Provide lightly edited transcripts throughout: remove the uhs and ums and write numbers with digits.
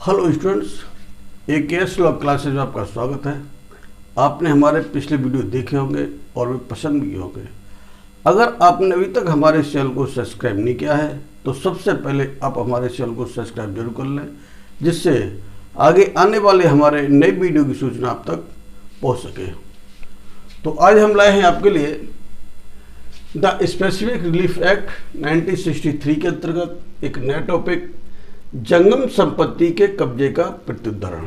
Hello students, AKS law classes में आपका स्वागत है। आपने हमारे पिछले वीडियो देखे होंगे और वे पसंद भी किए होंगे। अगर आपने अभी तक हमारे चैनल को सब्सक्राइब नहीं किया है तो सबसे पहले आप हमारे चैनल को सब्सक्राइब जरूर कर लें, जिससे आगे आने वाले हमारे नए वीडियो की सूचना आप तक पहुँच सके। तो आज हम लाए हैं आपके लिए द स्पेसिफिक रिलीफ एक्ट 1963 के अंतर्गत एक नया टॉपिक, जंगम संपत्ति के कब्जे का प्रत्युद्धरण,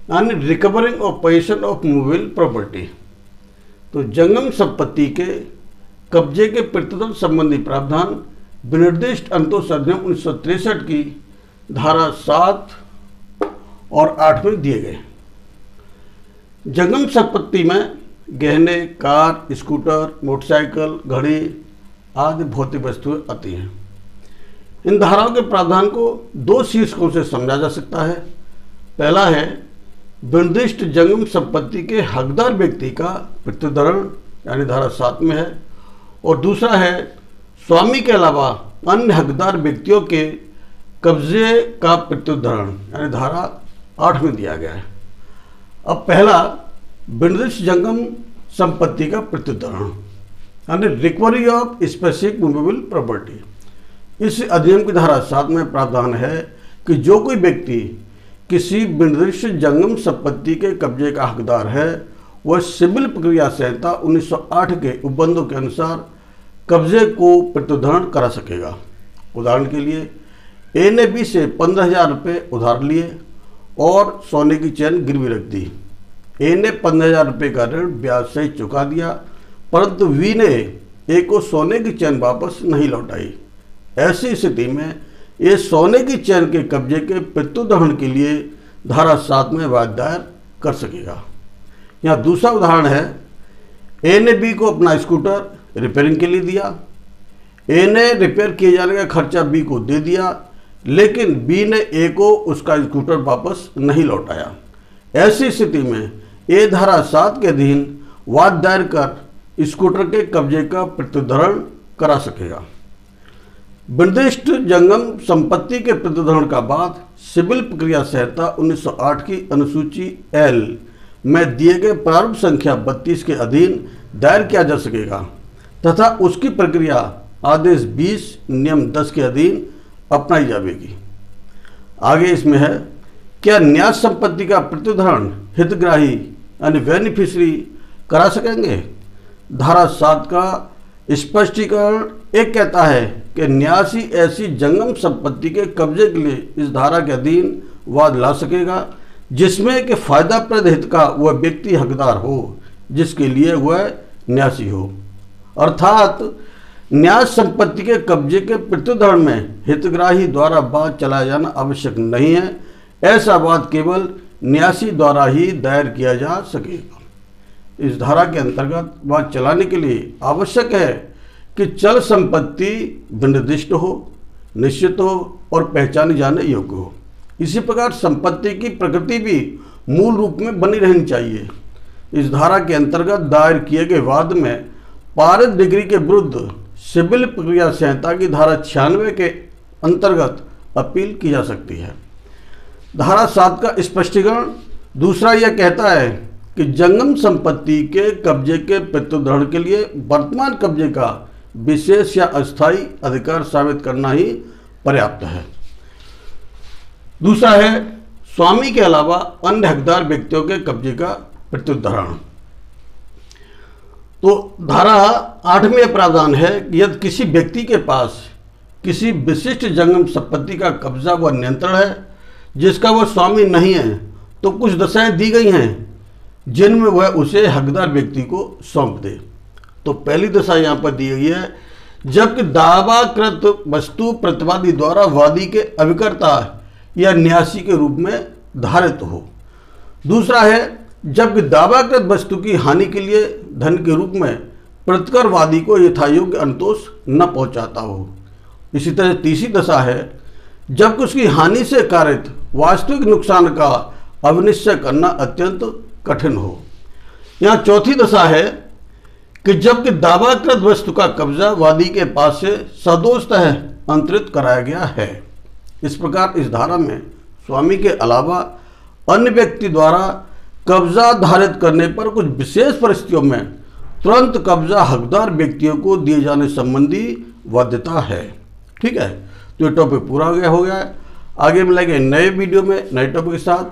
यानी recovering of position of movable property. तो जंगम संपत्ति के कब्जे के प्रत्युद्धरण संबंधी प्रावधान विनिर्दिष्ट अंतोष अधिनियम 1963 की धारा 7 और 8 में दिए गए। जंगम संपत्ति में गहने, कार, स्कूटर, मोटरसाइकिल, घड़ी आदि भौतिक वस्तुएं आती हैं। इन धाराओं के प्रावधान को दो शीर्षकों से समझा जा सकता है। पहला है विनिर्दिष्ट जंगम संपत्ति के हकदार व्यक्ति का प्रत्युद्धरण, यानी धारा 7 में है, और दूसरा है स्वामी के अलावा अन्य हकदार व्यक्तियों के कब्जे का प्रत्युद्धरण, यानी धारा 8 में दिया गया है। अब पहला विनिर्दिष्ट जंगम संपत्ति का प्रत्युद्धरण, यानी recovery of specific movable property. इस अधिनियम की धारा 7 में प्रावधान है कि जो कोई व्यक्ति किसी विनिर्दिष्ट जंगम संपत्ति के कब्जे का हकदार है, वह सिविल प्रक्रिया संहिता 1908 के उपबंधों के अनुसार कब्जे को प्रत्युद्धरण करा सकेगा। उदाहरण के लिए ए ने बी से 15,000 रुपये उधार लिए और सोने की चैन गिरवी रख दी। ए ने 15,000 रुपये का ऋण ब्याज सहित चुका दिया, परंतु वी ने ए को सोने की चैन वापस नहीं लौटाई। ऐसी स्थिति में ये सोने की चैन के कब्जे के प्रत्युद्धरण के लिए धारा 7 में वाद दायर कर सकेगा। यहाँ दूसरा उदाहरण है, ए ने बी को अपना स्कूटर रिपेयरिंग के लिए दिया। ए ने रिपेयर किए जाने का खर्चा बी को दे दिया, लेकिन बी ने ए को उसका स्कूटर वापस नहीं लौटाया। ऐसी स्थिति में ए धारा 7 के अधीन वाद दायर कर स्कूटर के कब्जे का प्रत्युद्धरण करा सकेगा। विनिर्दिष्ट जंगम संपत्ति के प्रत्युद्धरण का बाद सिविल प्रक्रिया संहिता 1908 की अनुसूची L में दिए गए प्रारूप संख्या 32 के अधीन दायर किया जा सकेगा तथा उसकी प्रक्रिया आदेश 20 नियम 10 के अधीन अपनाई जाएगी। आगे इसमें है, क्या न्यास संपत्ति का प्रत्युद्धरण हितग्राही यानी बेनिफिशियरी करा सकेंगे? धारा 7 का स्पष्टीकरण एक कहता है कि न्यासी ऐसी जंगम संपत्ति के कब्जे के लिए इस धारा के अधीन वाद ला सकेगा जिसमें कि फायदाप्रद हित का वह व्यक्ति हकदार हो जिसके लिए वह न्यासी हो। अर्थात न्यास संपत्ति के कब्जे के प्रत्युद्धरण में हितग्राही द्वारा वाद चलाया जाना आवश्यक नहीं है। ऐसा वाद केवल न्यासी द्वारा ही दायर किया जा सकेगा। इस धारा के अंतर्गत वाद चलाने के लिए आवश्यक है कि चल संपत्ति विनिर्दिष्ट हो, निश्चित हो और पहचाने जाने योग्य हो। इसी प्रकार संपत्ति की प्रकृति भी मूल रूप में बनी रहनी चाहिए। इस धारा के अंतर्गत दायर किए गए वाद में पारित डिग्री के विरुद्ध सिविल प्रक्रिया संहिता की धारा 96 के अंतर्गत अपील की जा सकती है। धारा 7 का स्पष्टीकरण दूसरा यह कहता है कि जंगम संपत्ति के कब्जे के प्रत्युद्धरण के लिए वर्तमान कब्जे का विशेष या अस्थायी अधिकार साबित करना ही पर्याप्त है। दूसरा है स्वामी के अलावा अन्य हकदार व्यक्तियों के कब्जे का प्रत्युद्धरण। तो धारा 8 में प्रावधान है कि यदि किसी व्यक्ति के पास किसी विशिष्ट जंगम संपत्ति का कब्जा व नियंत्रण है जिसका वह स्वामी नहीं है, तो कुछ दशाएं दी गई हैं जिनमें वह उसे हकदार व्यक्ति को सौंप दे। तो पहली दशा यहाँ पर दी गई है, जबकि दावाकृत वस्तु प्रतिवादी द्वारा वादी के अभिकर्ता या न्यासी के रूप में धारित हो। दूसरा है, जबकि दावाकृत वस्तु की हानि के लिए धन के रूप में प्रतिकर वादी को यथायोग्य अंतोष न पहुंचाता हो। इसी तरह तीसरी दशा है, जबकि उसकी हानि से कारित वास्तविक नुकसान का अविनिश्चय करना अत्यंत कठिन हो। यहाँ चौथी दशा है कि जबकि दावाकृत वस्तु का कब्जा वादी के पास से सदोषतः अंतरित कराया गया है। इस प्रकार इस धारा में स्वामी के अलावा अन्य व्यक्ति द्वारा कब्जा धारित करने पर कुछ विशेष परिस्थितियों में तुरंत कब्जा हकदार व्यक्तियों को दिए जाने संबंधी बाध्यता है। ठीक है, तो ये टॉपिक पूरा हो गया है। आगे मिलेंगे नए वीडियो में नए टॉपिक के साथ।